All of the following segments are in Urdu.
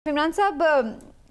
عمران صاحب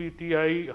PTI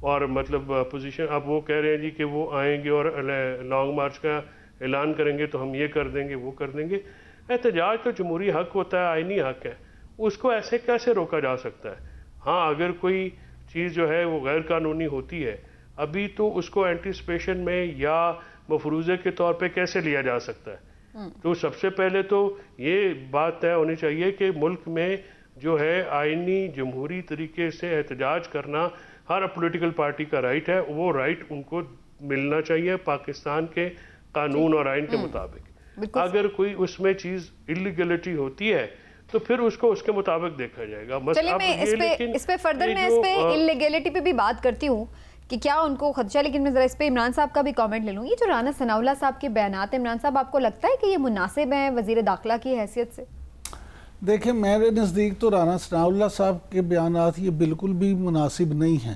اور مطلب پوزیشن اب وہ کہہ رہے ہیں جی کہ وہ آئیں گے اور لانگ مارچ کا اعلان کریں گے تو ہم یہ کر دیں گے وہ کر دیں گے. احتجاج تو جمہوری حق ہوتا ہے, آئینی حق ہے, اس کو ایسے کیسے روکا جا سکتا ہے؟ ہاں اگر کوئی چیز جو ہے وہ غیر قانونی ہوتی ہے ابھی تو اس کو اینٹیسپیشن میں یا مفروضے کے طور پہ کیسے لیا جا سکتا ہے؟ تو سب سے پہلے تو یہ بات طے ہونی چاہیے کہ ملک میں جو ہے آئینی جمہوری طریقے سے احتجاج کرنا ہر پولیٹیکل پارٹی کا رائٹ ہے, وہ رائٹ ان کو ملنا چاہیے پاکستان کے قانون اور آئین کے مطابق. اگر کوئی اس میں چیز اللیگلٹی ہوتی ہے تو پھر اس کو اس کے مطابق دیکھا جائے گا. چلیے میں اس پہ فردر میں اس پہ اللیگلٹی پہ بھی بات کرتی ہوں کہ کیا ان کو خدشہ, لیکن میں ذرا اس پہ عمران صاحب کا بھی کامنٹ لے لوں. یہ جو رانا ثناء اللہ صاحب کے بیانات ہیں, عمران صاحب آپ کو لگتا ہے کہ یہ مناسب ہیں وزیر داخلہ کی حیثیت سے؟ دیکھیں میرے نزدیک تو رانا ثناء اللہ صاحب کے بیانات یہ بالکل بھی مناسب نہیں ہیں.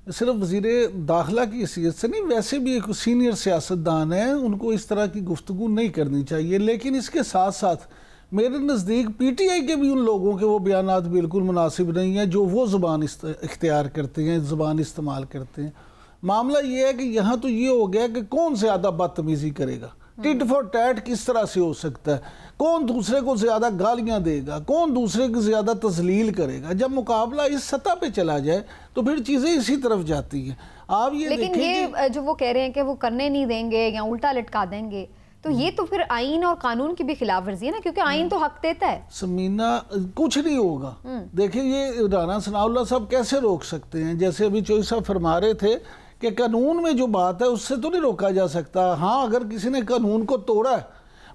صرف وزیر داخلہ کی حیثیت سے نہیں, ویسے بھی ایک سینئر سیاستدان ہیں, ان کو اس طرح کی گفتگو نہیں کرنی چاہیے. لیکن اس کے ساتھ ساتھ میرے نزدیک پی ٹی آئی کے بھی ان لوگوں کے وہ بیانات بالکل مناسب نہیں ہیں جو وہ زبان اختیار کرتے ہیں, زبان استعمال کرتے ہیں. معاملہ یہ ہے کہ یہاں تو یہ ہو گیا کہ کون زیادہ بدتمیزی کرے گا, ٹٹ فور ٹیٹ کس طرح سے ہو سکتا ہے, کون دوسرے کو زیادہ گالیاں دے گا, کون دوسرے کو زیادہ تذلیل کرے گا. جب مقابلہ اس سطح پہ چلا جائے تو پھر چیزیں اسی طرف جاتی ہیں. آپ یہ لیکن یہ جو وہ کہہ رہے ہیں کہ وہ کرنے نہیں دیں گے یا الٹا لٹکا دیں گے, تو یہ تو پھر آئین اور قانون کی بھی خلاف ورزی ہے نا, کیونکہ آئین تو حق دیتا ہے. سمینہ کچھ نہیں ہوگا. دیکھیں یہ رانا ثناء اللہ صاحب کیسے روک سکتے ہیں؟ جیسے ابھی چوہی صاحب فرما رہے تھے کہ قانون میں جو بات ہے اس سے تو نہیں روکا جا سکتا. ہاں اگر کسی نے قانون کو توڑا ہے,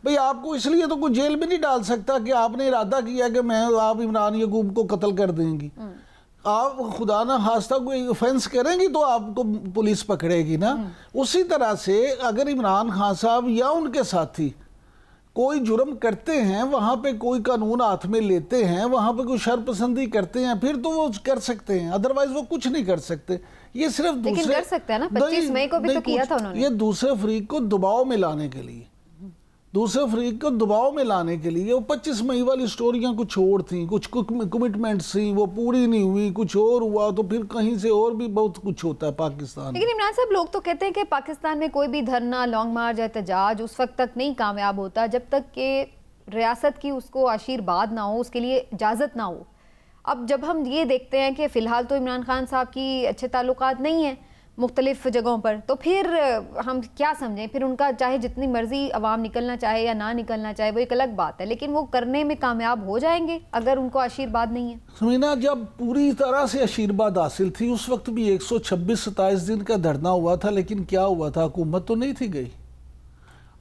بھئی آپ کو اس لیے تو کوئی جیل میں نہیں ڈال سکتا کہ آپ نے ارادہ کیا کہ آپ عمران یعقوب کو قتل کر دیں گی. آپ خدا نہ خواستہ کوئی افینس کریں گی تو آپ کو پولیس پکڑے گی نا. اسی طرح سے اگر عمران خان صاحب یا ان کے ساتھی کوئی جرم کرتے ہیں, وہاں پہ کوئی قانون ہاتھ میں لیتے ہیں, وہاں پہ کوئی شر پسندی کرتے ہیں, پھر تو وہ کر سکتے ہیں, ادروائز وہ کچھ نہیں کر سکتے. یہ صرف دوسرے لیکن کر سکتے ہیں نا, 25 مئی کو بھی تو کیا تھا انہوں نے. یہ دوسرے فریق کو دباؤ میں لانے کے لیے, دوسرے فریق کو دباؤ میں لانے کے لیے وہ 25 مئی والی سٹوریاں کچھ اور تھیں, کچھ کمٹمنٹس تھیں, وہ پوری نہیں ہوئی, کچھ اور ہوا تو پھر کہیں سے اور بھی بہت کچھ ہوتا ہے پاکستان. لیکن عمران صاحب لوگ تو کہتے ہیں کہ پاکستان میں کوئی بھی دھرنا, لانگ مارچ, احتجاج اس وقت تک نہیں کامیاب ہوتا جب تک کہ ریاست کی اس کو آشیرواد نہ ہو, اس کے لیے اجازت نہ ہو. اب جب ہم یہ دیکھتے ہیں کہ فی الحال تو عمران خان صاحب کی اچھے تعلقات نہیں ہیں مختلف جگہوں پر, تو پھر ہم کیا سمجھیں؟ پھر ان کا چاہے جتنی مرضی عوام نکلنا چاہے یا نہ نکلنا چاہے وہ ایک الگ بات ہے, لیکن وہ کرنے میں کامیاب ہو جائیں گے اگر ان کو آشیرواد نہیں ہے. سمینہ جب پوری طرح سے آشیرواد حاصل تھی اس وقت بھی 126-27 دن کا دھرنا ہوا تھا, لیکن کیا ہوا تھا؟ حکومت تو نہیں تھی گئی.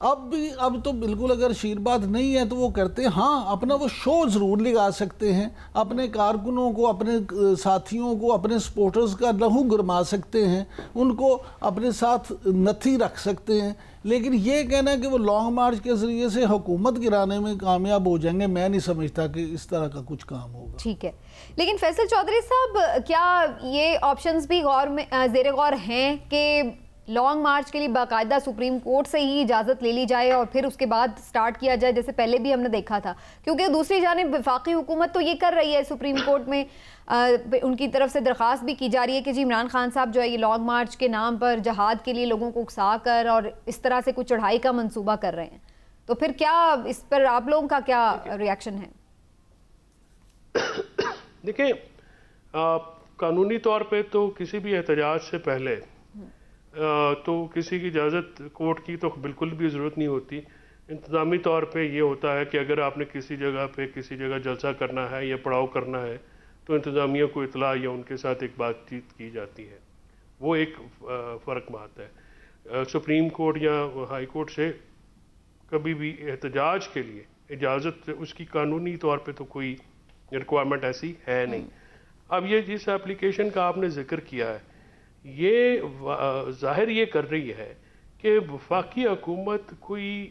اب تو بالکل اگر آشیرواد نہیں ہے تو وہ کرتے ہیں. ہاں اپنا وہ شو ضرور لگا سکتے ہیں, اپنے کارکنوں کو, اپنے ساتھیوں کو, اپنے سپورٹرز کا لہو گرما سکتے ہیں, ان کو اپنے ساتھ نتھی رکھ سکتے ہیں. لیکن یہ کہنا ہے کہ وہ لانگ مارچ کے ذریعے سے حکومت گرانے میں کامیاب ہو جائیں گے, میں نہیں سمجھتا کہ اس طرح کا کچھ کام ہوگا. ٹھیک ہے, لیکن فیصل چودھری صاحب کیا یہ آپشنز بھی زیر غور ہیں کہ لانگ مارچ کے لیے باقاعدہ سپریم کورٹ سے ہی اجازت لے لی جائے اور پھر اس کے بعد سٹارٹ کیا جائے, جیسے پہلے بھی ہم نے دیکھا تھا؟ کیونکہ دوسری جانب وفاقی حکومت تو یہ کر رہی ہے, سپریم کورٹ میں ان کی طرف سے درخواست بھی کی جا رہی ہے کہ جی عمران خان صاحب جو ہے یہ لانگ مارچ کے نام پر جہاد کے لیے لوگوں کو اکسا کر اور اس طرح سے کچھ چڑھائی کا منصوبہ کر رہے ہیں. تو پھر کیا اس پر آپ لوگوں کا کیا ریاکشن ہے؟ دیکھیں قانونی طور پہ تو کسی بھی احتجاج سے پہلے تو کسی کی اجازت کورٹ کی تو بالکل بھی ضرورت نہیں ہوتی. انتظامی طور پہ یہ ہوتا ہے کہ اگر آپ نے کسی جگہ جلسہ کرنا ہے یا پڑاؤ کرنا ہے تو انتظامیہ کو اطلاع یا ان کے ساتھ ایک بات چیت کی جاتی ہے. وہ ایک فرق بات ہے. سپریم کورٹ یا ہائی کورٹ سے کبھی بھی احتجاج کے لیے اجازت اس کی قانونی طور پہ تو کوئی ریکوائرمنٹ ایسی ہے نہیں. اب یہ جس ایپلیکیشن کا آپ نے ذکر کیا ہے یہ ظاہر یہ کر رہی ہے کہ وفاقی حکومت کوئی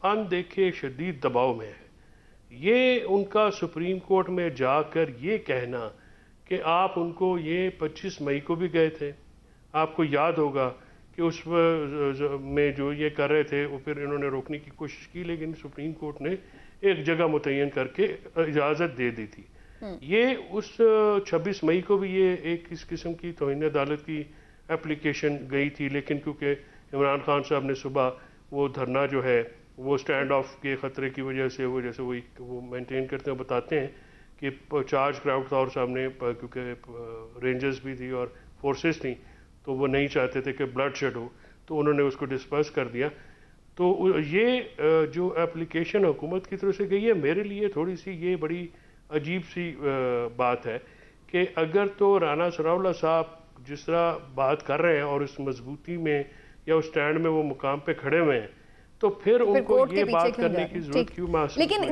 اندیکھے شدید دباؤ میں ہے. یہ ان کا سپریم کورٹ میں جا کر یہ کہنا کہ آپ ان کو یہ 25 مئی کو بھی گئے تھے, آپ کو یاد ہوگا کہ اس میں جو یہ کر رہے تھے وہ پھر انہوں نے روکنے کی کوشش کی, لیکن سپریم کورٹ نے ایک جگہ متعین کر کے اجازت دے دی تھی. یہ اس 26 مئی کو بھی یہ ایک اس قسم کی توہین عدالت کی اپلیکیشن گئی تھی، لیکن کیونکہ عمران خان صاحب نے صبح وہ دھرنا جو ہے وہ سٹینڈ آف کے خطرے کی وجہ سے وہ مینٹین کرتے ہیں، بتاتے ہیں کہ چارج کراؤڈ تھا اور سامنے کیونکہ رینجرز بھی تھی اور فورسز تھیں، تو وہ نہیں چاہتے تھے کہ بلڈ شیڈ ہو، تو انہوں نے اس کو ڈسپرس کر دیا. تو یہ جو اپلیکیشن حکومت کی طرف سے گئی ہے، میرے لیے تھوڑی سی یہ بڑی عجیب سی بات ہے کہ اگر تو رانا ثناء اللہ صاحب جس طرح بات کر رہے ہیں اور اس مضبوطی میں یا اس سٹینڈ میں وہ مقام پہ کھڑے ہوئے ہیں، تو پھر ان کو یہ بات کرنے کی ضرورت کیوں محسوس ہوئی؟